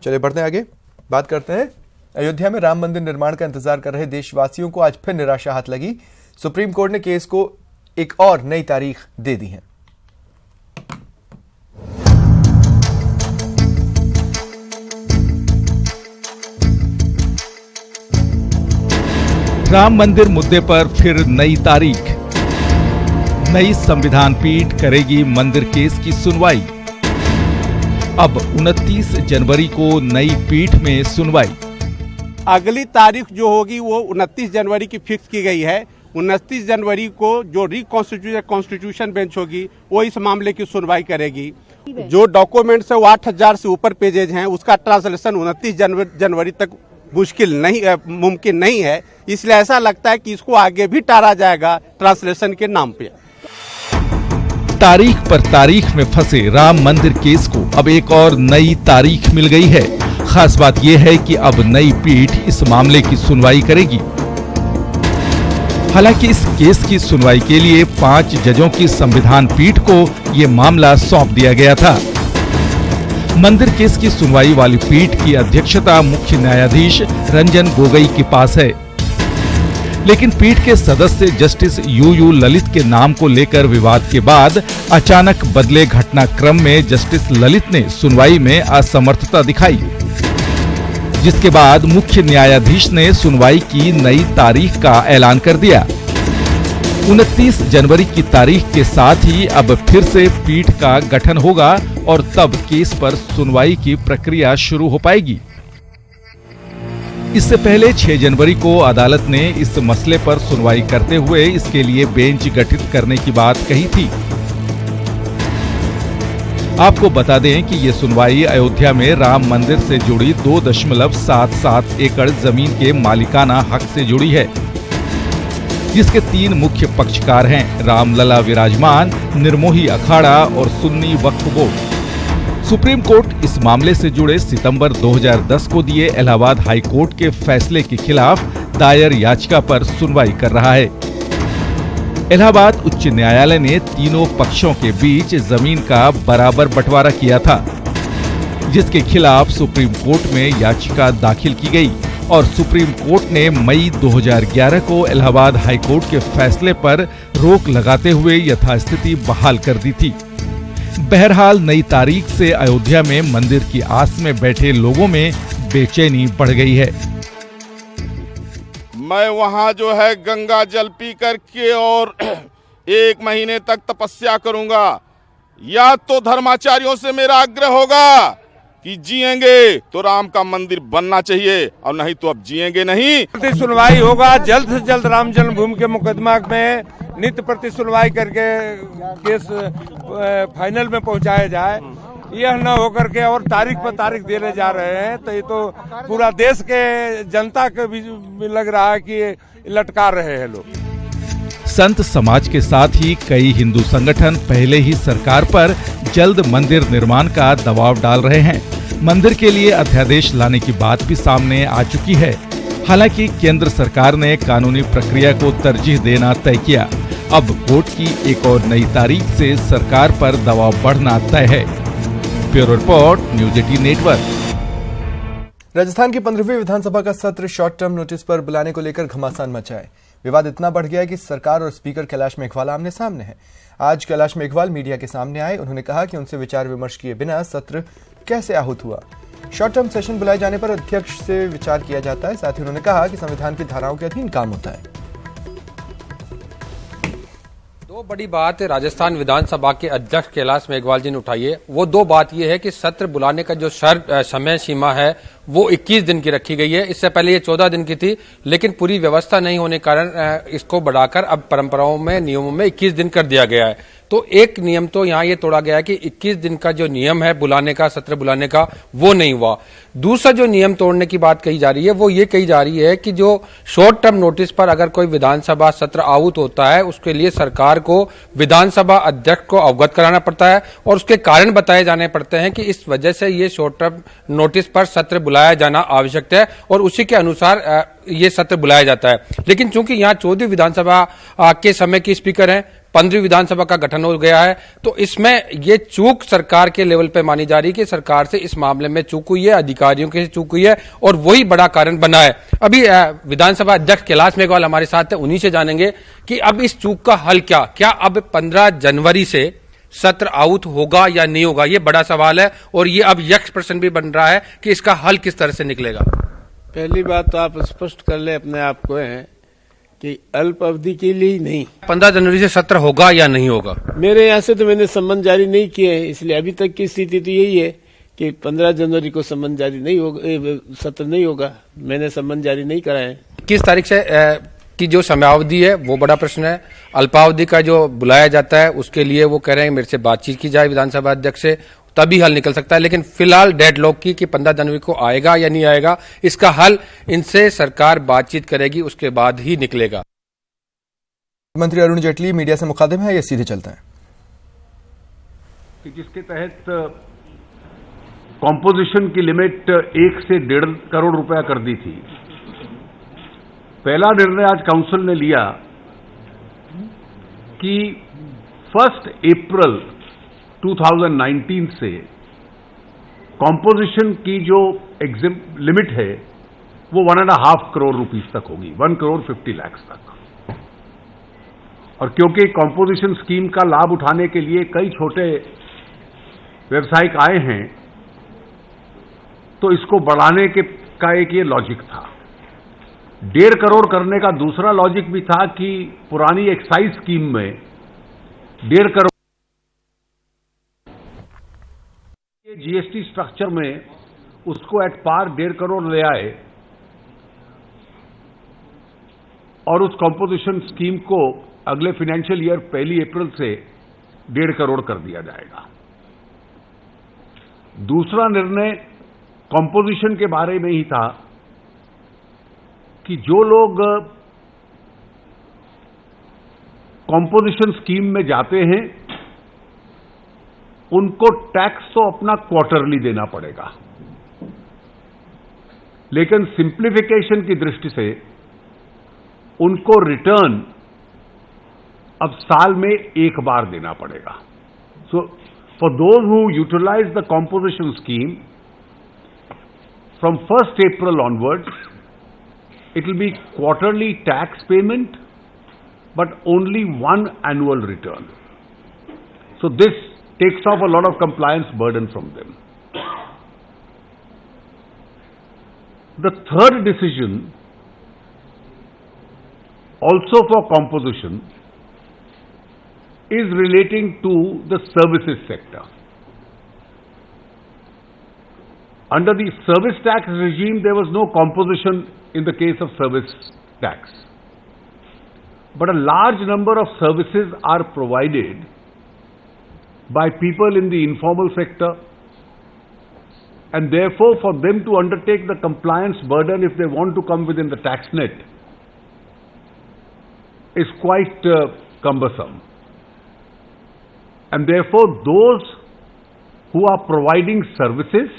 चलिए बढ़ते हैं आगे, बात करते हैं अयोध्या में राम मंदिर निर्माण का इंतजार कर रहे देशवासियों को आज फिर निराशा हाथ लगी। सुप्रीम कोर्ट ने केस को एक और नई तारीख दे दी है। राम मंदिर मुद्दे पर फिर नई तारीख। नई संविधान पीठ करेगी मंदिर केस की सुनवाई। अब 29 जनवरी को नई पीठ में सुनवाई। अगली तारीख जो होगी वो 29 जनवरी की फिक्स की गई है। 29 जनवरी को जो कॉन्स्टिट्यूशन बेंच होगी वो इस मामले की सुनवाई करेगी। जो डॉक्यूमेंट्स है वो 8000 से ऊपर पेजेज हैं, उसका ट्रांसलेशन 29 जनवरी तक मुमकिन नहीं है। इसलिए ऐसा लगता है कि इसको आगे भी टाला जाएगा ट्रांसलेशन के नाम पे। तारीख पर तारीख में फंसे राम मंदिर केस को अब एक और नई तारीख मिल गई है। खास बात यह है कि अब नई पीठ इस मामले की सुनवाई करेगी। हालांकि इस केस की सुनवाई के लिए 5 जजों की संविधान पीठ को यह मामला सौंप दिया गया था। मंदिर केस की सुनवाई वाली पीठ की अध्यक्षता मुख्य न्यायाधीश रंजन गोगोई के पास है, लेकिन पीठ के सदस्य जस्टिस यू ललित के नाम को लेकर विवाद के बाद अचानक बदले घटनाक्रम में जस्टिस ललित ने सुनवाई में असमर्थता दिखाई, जिसके बाद मुख्य न्यायाधीश ने सुनवाई की नई तारीख का ऐलान कर दिया। 29 जनवरी की तारीख के साथ ही अब फिर से पीठ का गठन होगा और तब केस पर सुनवाई की प्रक्रिया शुरू हो पाएगी। इससे पहले 6 जनवरी को अदालत ने इस मसले पर सुनवाई करते हुए इसके लिए बेंच गठित करने की बात कही थी। आपको बता दें कि ये सुनवाई अयोध्या में राम मंदिर से जुड़ी 2.77 एकड़ जमीन के मालिकाना हक से जुड़ी है, जिसके 3 मुख्य पक्षकार हैं, रामलला विराजमान, निर्मोही अखाड़ा और सुन्नी वक्फ बोर्ड। सुप्रीम कोर्ट इस मामले से जुड़े सितंबर 2010 को दिए इलाहाबाद हाई कोर्ट के फैसले के खिलाफ दायर याचिका पर सुनवाई कर रहा है। इलाहाबाद उच्च न्यायालय ने तीनों पक्षों के बीच जमीन का बराबर बंटवारा किया था, जिसके खिलाफ सुप्रीम कोर्ट में याचिका दाखिल की गई और सुप्रीम कोर्ट ने मई 2011 को इलाहाबाद हाई कोर्ट के फैसले पर रोक लगाते हुए यथास्थिति बहाल कर दी थी। बहरहाल नई तारीख से अयोध्या में मंदिर की आस में बैठे लोगों में बेचैनी बढ़ गई है। मैं वहां जो है गंगा जल पी करके और 1 महीने तक तपस्या करूंगा, या तो धर्माचार्यों से मेरा आग्रह होगा कि जिएंगे तो राम का मंदिर बनना चाहिए और नहीं तो अब जिएंगे नहीं। सुनवाई होगा, जल्द से जल्द राम जन्मभूमि के मुकदमा में नित्य प्रति सुनवाई करके केस फाइनल में पहुंचाया जाए। यह न होकर के और तारीख पर तारीख देने जा रहे हैं, तो ये तो पूरा देश के जनता के भी लग रहा है कि लटका रहे हैं लोग। संत समाज के साथ ही कई हिंदू संगठन पहले ही सरकार पर जल्द मंदिर निर्माण का दबाव डाल रहे हैं। मंदिर के लिए अध्यादेश लाने की बात भी सामने आ चुकी है। हालांकि केंद्र सरकार ने कानूनी प्रक्रिया को तरजीह देना तय किया। अब कोर्ट की एक और नई तारीख से सरकार पर दबाव बढ़ना तय है। Bureau report, news 18 network. Rajasthan की 15वीं विधानसभा का सत्र शॉर्ट टर्म नोटिस पर बुलाने को लेकर घमासान मचा है। विवाद इतना बढ़ गया है कि सरकार और स्पीकर कैलाश मेघवाल आमने सामने हैं। आज कैलाश मेघवाल मीडिया के सामने आए। उन्होंने कहा कि उनसे विचार विमर्श किए बिना सत्र कैसे आहूत हुआ। शॉर्ट टर्म सेशन बुलाए जाने पर अध्यक्ष से विचार किया जाता है। साथ ही उन्होंने कहा कि संविधान की धाराओं के अधीन काम होता है। दो बड़ी बात राजस्थान विधानसभा के अध्यक्ष कैलाश मेघवाल जी ने उठाई है। वो 2 बात ये है कि सत्र बुलाने का जो समय सीमा है वो 21 दिन की रखी गई है। इससे पहले ये 14 दिन की थी, लेकिन पूरी व्यवस्था नहीं होने के कारण इसको बढ़ाकर अब परंपराओं में, नियमों में 21 दिन कर दिया गया है। तो एक नियम तो यहाँ ये तोड़ा गया है कि 21 दिन का जो नियम है बुलाने का, सत्र बुलाने का, वो नहीं हुआ। दूसरा जो नियम तोड़ने की बात कही जा रही है वो ये कही जा रही है कि जो शॉर्ट टर्म नोटिस पर अगर कोई विधानसभा सत्र आहूत होता है उसके लिए सरकार को विधानसभा अध्यक्ष को अवगत कराना पड़ता है और उसके कारण बताए जाने पड़ते हैं कि इस वजह से ये शॉर्ट टर्म नोटिस पर सत्र बुलाया जाना आवश्यक है और उसी के अनुसार ये सत्र बुलाया जाता है। लेकिन चूंकि यहाँ 14वीं विधानसभा के समय की स्पीकर हैं, 15वीं विधानसभा का गठन हो गया है, तो इसमें ये चूक सरकार के लेवल पे मानी जा रही है कि सरकार से इस मामले में चूक हुई है, अधिकारियों के चूक हुई है और वही बड़ा कारण बना है। अभी विधानसभा अध्यक्ष कैलाश मेघवाल हमारे साथ है, उन्हीं से जानेंगे कि अब इस चूक का हल क्या अब 15 जनवरी से सत्र आउट होगा या नहीं होगा, ये बड़ा सवाल है और ये अब यक्ष प्रश्न भी बन रहा है कि इसका हल किस तरह से निकलेगा। पहली बात तो आप स्पष्ट कर ले अपने आप को है कि अल्प अवधि के लिए ही नहीं, 15 जनवरी से सत्र होगा या नहीं होगा। मेरे यहाँ से तो मैंने सम्मन जारी नहीं किए हैं, इसलिए अभी तक की स्थिति तो यही है कि 15 जनवरी को सम्मन जारी नहीं होगा, सत्र नहीं होगा। मैंने सम्मन जारी नहीं करा है। 21 तारीख से की जो समयावधि है वो बड़ा प्रश्न है। अल्पावधि का जो बुलाया जाता है उसके लिए वो कह रहे हैं मेरे से बातचीत की जाए विधानसभा अध्यक्ष से, तभी हल निकल सकता है। लेकिन फिलहाल डेडलॉक की कि 15 जनवरी को आएगा या नहीं आएगा, इसका हल इनसे सरकार बातचीत करेगी, उसके बाद ही निकलेगा। मंत्री अरुण जेटली मीडिया से मुखातिब है, ये सीधे चलते हैं कि जिसके तहत कॉम्पोजिशन की लिमिट 1 से 1.5 करोड़ रुपया कर दी थी। पहला निर्णय आज काउंसिल ने लिया कि 1 अप्रैल 2019 से कॉम्पोजिशन की जो लिमिट है वो 1.5 करोड़ रुपीस तक होगी, 1 करोड़ 50 लाख तक। और क्योंकि कॉम्पोजिशन स्कीम का लाभ उठाने के लिए कई छोटे व्यवसायिक आए हैं, तो इसको बढ़ाने का एक ये लॉजिक था। 1.5 करोड़ करने का दूसरा लॉजिक भी था कि पुरानी एक्साइज स्कीम में 1.5 करोड़ जीएसटी स्ट्रक्चर में उसको एट पार 1.5 करोड़ ले आए और उस कॉम्पोजिशन स्कीम को अगले फाइनेंशियल ईयर 1 अप्रैल से 1.5 करोड़ कर दिया जाएगा। दूसरा निर्णय कॉम्पोजिशन के बारे में ही था कि जो लोग कॉम्पोजिशन स्कीम में जाते हैं उनको टैक्स तो अपना क्वार्टरली देना पड़ेगा, लेकिन सिंप्लीफिकेशन की दृष्टि से उनको रिटर्न अब साल में एक बार देना पड़ेगा। So for those who utilize the composition scheme from 1 April onwards, it will be quarterly tax payment, but only one annual return. So this takes off a lot of compliance burden from them. The third decision, also for composition, is relating to the services sector. Under the service tax regime, there was no composition in the case of service tax. But a large number of services are provided by people in the informal sector, and therefore for them to undertake the compliance burden if they want to come within the tax net is quite cumbersome. And therefore those who are providing services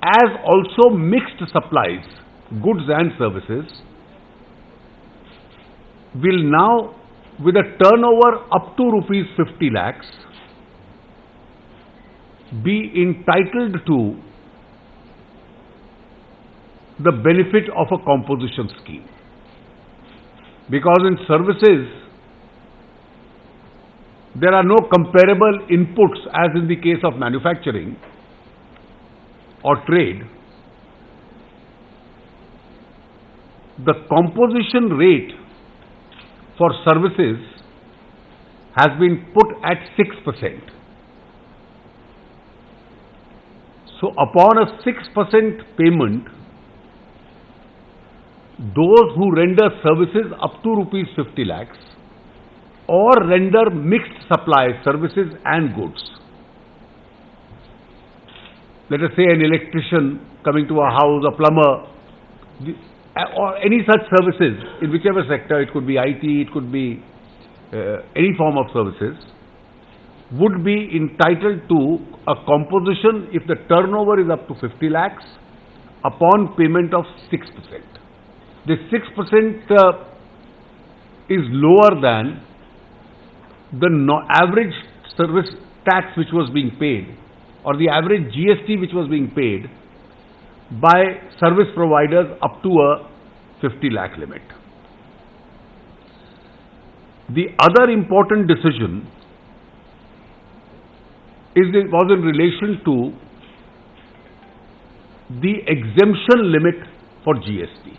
as also mixed supplies, goods and services, will now, with a turnover up to rupees 50 lakhs, be entitled to the benefit of a composition scheme. Because in services, there are no comparable inputs as in the case of manufacturing or trade. The composition rate for services has been put at 6%. So upon a 6% payment, those who render services up to rupees 50 lakhs or render mixed supply services and goods, let us say an electrician coming to a house, a plumber, or any such services in whichever sector, it could be IT, it could be any form of services, would be entitled to a composition if the turnover is up to 50 lakhs upon payment of 6%. This 6% is lower than the average service tax which was being paid or the average GST which was being paid by service providers up to a 50 lakh limit. The other important decision was in relation to the exemption limit for GST.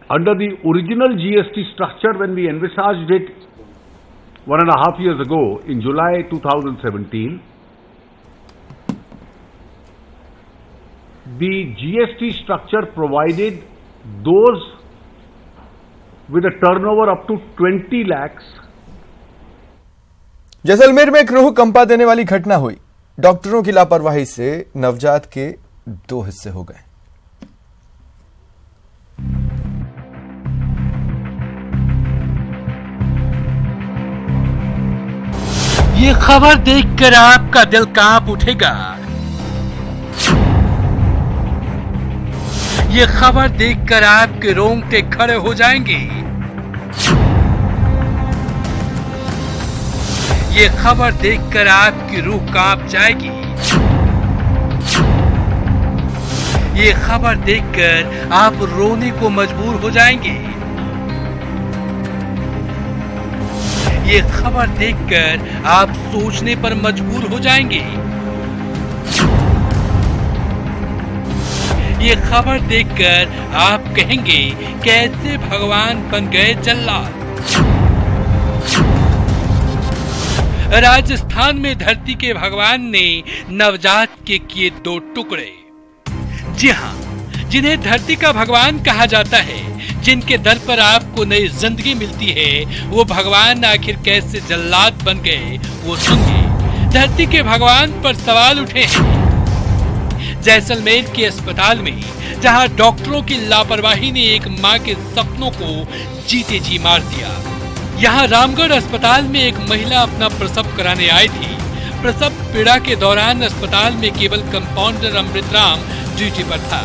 Under the original GST structure, when we envisaged it 1.5 years ago, in July 2017, the GST structure provided those with a turnover up to 20 lakhs. Jaisalmer में एक रूह कंपा देने वाली घटना हुई। डॉक्टरों की लापरवाही से नवजात के 2 हिस्से हो गए। ये खबर देखकर आपका दिल कांप उठेगा। ये खबर देखकर आपके रोंगटे खड़े हो जाएंगे। ये खबर देखकर आपकी रूह कांप जाएगी। ये खबर देखकर आप रोने को मजबूर हो जाएंगे। ये खबर देखकर आप सोचने पर मजबूर हो जाएंगे। ये खबर देखकर आप कहेंगे कैसे भगवान बन गए जल्लाद। राजस्थान में धरती के भगवान ने नवजात के किए 2 टुकड़े। जी हाँ, जिन्हें धरती का भगवान कहा जाता है, जिनके दर पर आपको नई जिंदगी मिलती है, वो भगवान आखिर कैसे जल्लाद बन गए, वो सुनिए। धरती के भगवान पर सवाल उठे हैं। जैसलमेर के अस्पताल में जहां डॉक्टरों की लापरवाही ने एक मां के सपनों को जीते जी मार दिया, यहां रामगढ़ अस्पताल में एक महिला अपना प्रसव कराने आई थी। प्रसव पीड़ा के दौरान अस्पताल में केवल कंपाउंडर अमृत राम ड्यूटी पर था,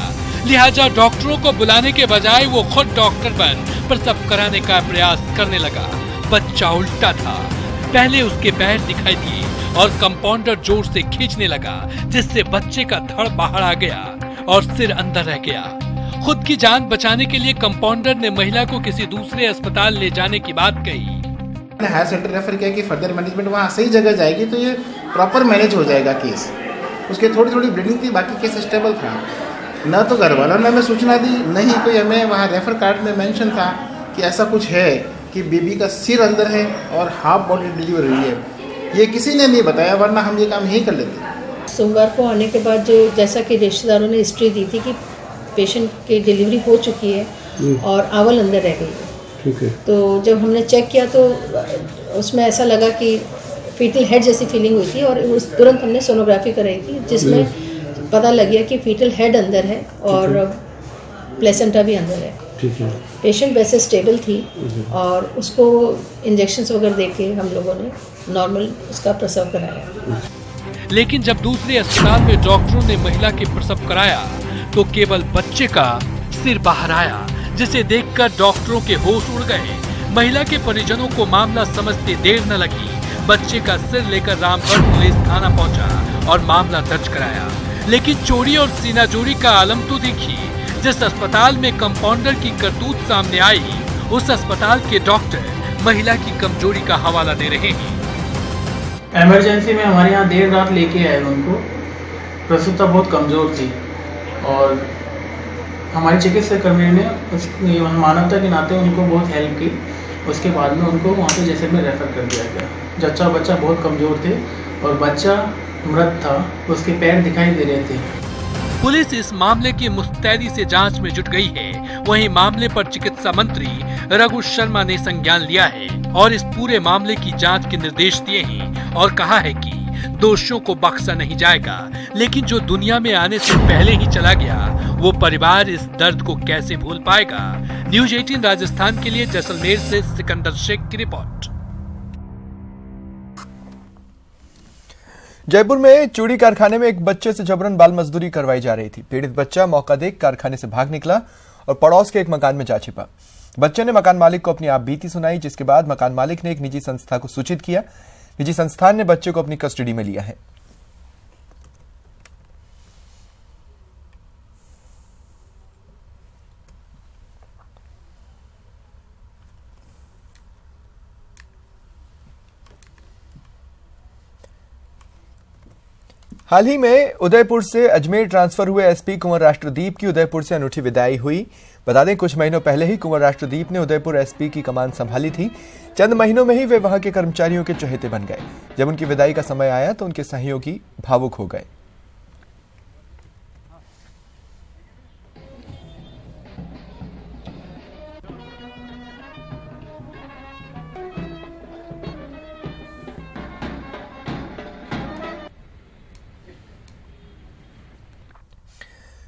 लिहाजा डॉक्टरों को बुलाने के बजाय वो खुद डॉक्टर बन प्रसव कराने का प्रयास करने लगा। बच्चा उल्टा था। पहले उसके पैर दिखाई दिए और कंपाउंडर जोर से खींचने लगा, जिससे बच्चे का धड़ बाहर आ गया और सिर अंदर रह गया। खुद की जान बचाने के लिए कंपाउंडर ने महिला को किसी दूसरे अस्पताल ले जाने की बात कही। हायर सेंटर रेफर किया कि फर्दर मैनेजमेंट वहाँ सही जगह जाएगी तो ये प्रॉपर मैनेज हो जाएगा केस। उसके थोड़ी थोड़ी ब्लीडिंग थी, बाकी केस स्टेबल था। न तो घर वालों ने हमें सूचना दी, न ही कोई हमें वहाँ रेफर कार्ड में मेंशन था कि ऐसा कुछ है कि बेबी का सिर अंदर है और हाफ बॉडी डिलीवरी हुई है। ये किसी ने नहीं बताया, वरना हम ये काम यही कर लेते। सोमवार को आने के बाद जो जैसा कि रिश्तेदारों ने हिस्ट्री दी थी कि पेशेंट की डिलीवरी हो चुकी है और आवल अंदर रह गई है। ठीक है। तो जब हमने चेक किया तो उसमें ऐसा लगा कि फीटल हेड जैसी फीलिंग हुई थी और उस तुरंत हमने सोनोग्राफी कराई थी, जिसमें पता लग गया कि फीटल हेड अंदर है और प्लेसेंटा भी अंदर है। ठीक है। पेशेंट वैसे स्टेबल थी और उसको इंजेक्शंस वगैरह देके हम लोगों ने नॉर्मल उसका प्रसव कराया। लेकिन जब दूसरे अस्पताल में डॉक्टरों ने महिला के प्रसव कराया तो केवल बच्चे का सिर बाहर आया, जिसे देखकर डॉक्टरों के होश उड़ गए। महिला के परिजनों को मामला समझते देर न लगी। बच्चे का सिर लेकर रामगढ़ पुलिस थाना पहुंचा और मामला दर्ज कराया। लेकिन चोरी और सीनाजोरी का आलम तो देखिए। जिस अस्पताल में कंपाउंडर की करतूत सामने आई, उस अस्पताल के डॉक्टर महिला की कमजोरी का हवाला दे रहे हैं। इमरजेंसी में हमारे यहाँ देर रात लेके आए उनको। प्रसूता बहुत कमजोर थी और हमारे चिकित्सा कर्मी ने मानवता के नाते उनको बहुत हेल्प की। उसके बाद में उनको वहाँ से जैसलमेर रेफर कर दिया गया। बच्चा बहुत कमजोर थे और बच्चा मृत था, उसके पैर दिखाई दे रहे थे। पुलिस इस मामले की मुस्तैदी से जांच में जुट गई है। वहीं मामले पर चिकित्सा मंत्री रघु शर्मा ने संज्ञान लिया है और इस पूरे मामले की जांच के निर्देश दिए हैं और कहा है कि दोषियों को बख्शा नहीं जाएगा। लेकिन जो दुनिया में आने से पहले ही चला गया, वो परिवार इस दर्द को कैसे भूल पाएगा। न्यूज 18 राजस्थान के लिए जैसलमेर से सिकंदर शेख की रिपोर्ट। जयपुर में चूड़ी कारखाने में एक बच्चे से जबरन बाल मजदूरी करवाई जा रही थी। पीड़ित बच्चा मौका देख कारखाने से भाग निकला और पड़ोस के एक मकान में जा छिपा। बच्चे ने मकान मालिक को अपनी आपबीती सुनाई, जिसके बाद मकान मालिक ने एक निजी संस्था को सूचित किया। निजी संस्थान ने बच्चे को अपनी कस्टडी में लिया है। हाल ही में उदयपुर से अजमेर ट्रांसफर हुए एसपी कुंवर राष्ट्रदीप की उदयपुर से अनूठी विदाई हुई। बता दें, कुछ महीनों पहले ही कुंवर राष्ट्रदीप ने उदयपुर एसपी की कमान संभाली थी। चंद महीनों में ही वे वहां के कर्मचारियों के चहेते बन गए। जब उनकी विदाई का समय आया तो उनके सहयोगी भावुक हो गए।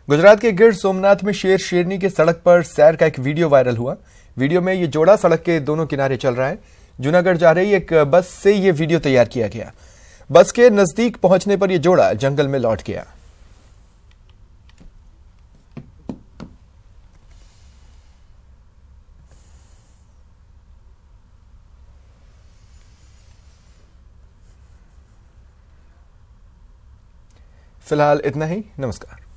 गुजरात के गिर सोमनाथ में शेर शेरनी के सड़क पर सैर का एक वीडियो वायरल हुआ। वीडियो में ये जोड़ा सड़क के दोनों किनारे चल रहा है। जूनागढ़ जा रही एक बस से ये वीडियो तैयार किया गया। बस के नजदीक पहुंचने पर यह जोड़ा जंगल में लौट गया। फिलहाल इतना ही। नमस्कार।